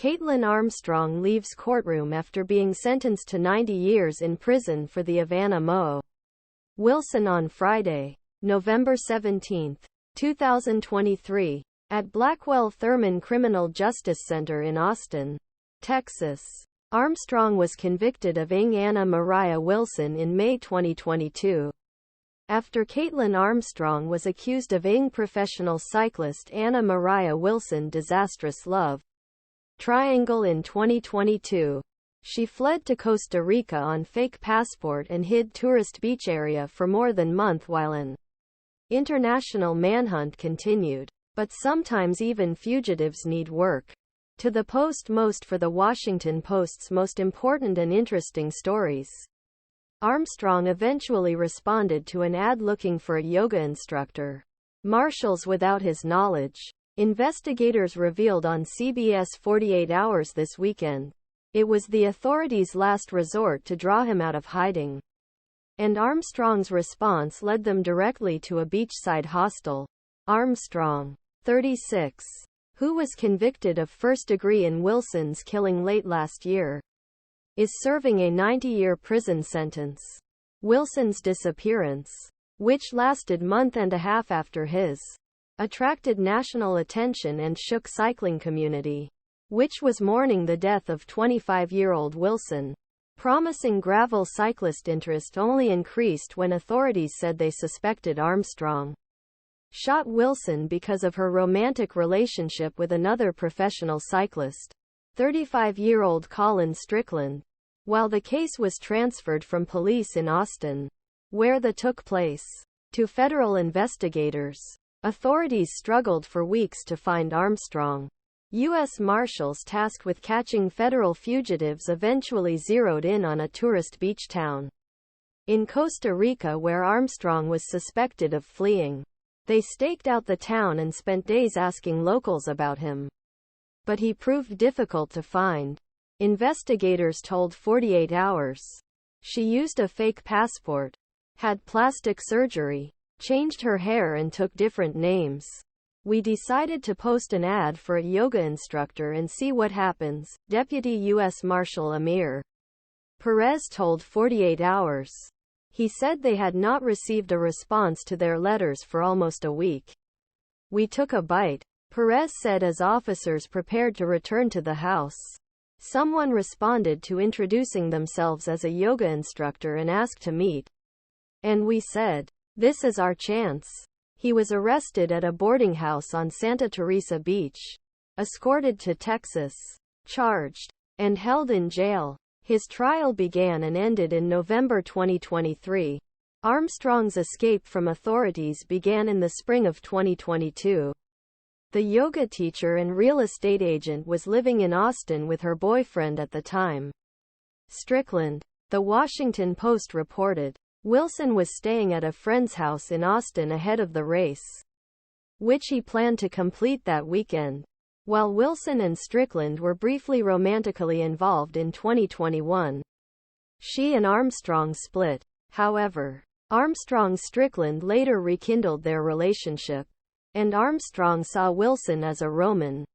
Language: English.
Kaitlin Armstrong leaves courtroom after being sentenced to 90 years in prison for the of Anna Moriah Wilson on Friday, November 17, 2023, at Blackwell-Thurman Criminal Justice Center in Austin, Texas. Armstrong was convicted of ing Anna Moriah Wilson in May 2022. After Kaitlin Armstrong was accused of ing professional cyclist Anna Moriah Wilson disastrous love triangle in 2022. She fled to Costa Rica on fake passport and hid tourist beach area for more than a month while an international manhunt continued. But sometimes even fugitives need work. To the Post most for the Washington Post's most important and interesting stories. Armstrong eventually responded to an ad looking for a yoga instructor. Marshals without his knowledge. Investigators revealed on CBS 48 Hours this weekend. It was the authorities' last resort to draw him out of hiding. And Armstrong's response led them directly to a beachside hostel. Armstrong, 36, who was convicted of first-degree in Wilson's killing late last year, is serving a 90-year prison sentence. Wilson's disappearance, which lasted a month and a half after his, attracted national attention and shook cycling community, which was mourning the death of 25-year-old Wilson. Promising gravel cyclist interest only increased when authorities said they suspected Armstrong shot Wilson because of her romantic relationship with another professional cyclist, 35-year-old Colin Strickland. While the case was transferred from police in Austin, where the took place, to federal investigators, authorities struggled for weeks to find Armstrong. U.S. Marshals tasked with catching federal fugitives eventually zeroed in on a tourist beach town in Costa Rica where Armstrong was suspected of fleeing. They staked out the town and spent days asking locals about him. But he proved difficult to find. Investigators told 48 Hours. She used a fake passport, had plastic surgery, changed her hair and took different names. We decided to post an ad for a yoga instructor and see what happens, Deputy U.S. Marshal Emir Perez told 48 Hours. He said they had not received a response to their letters for almost a week. We took a bite, Perez said as officers prepared to return to the house. Someone responded to introducing themselves as a yoga instructor and asked to meet. And we said, "This is our chance." He was arrested at a boarding house on Santa Teresa Beach, escorted to Texas, charged, and held in jail. His trial began and ended in November 2023. Armstrong's escape from authorities began in the spring of 2022. The yoga teacher and real estate agent was living in Austin with her boyfriend at the time. Strickland, The Washington Post reported. Wilson was staying at a friend's house in Austin ahead of the race, which he planned to complete that weekend. While Wilson and Strickland were briefly romantically involved in 2021, she and Armstrong split. However, Armstrong-Strickland later rekindled their relationship, and Armstrong saw Wilson as a Roman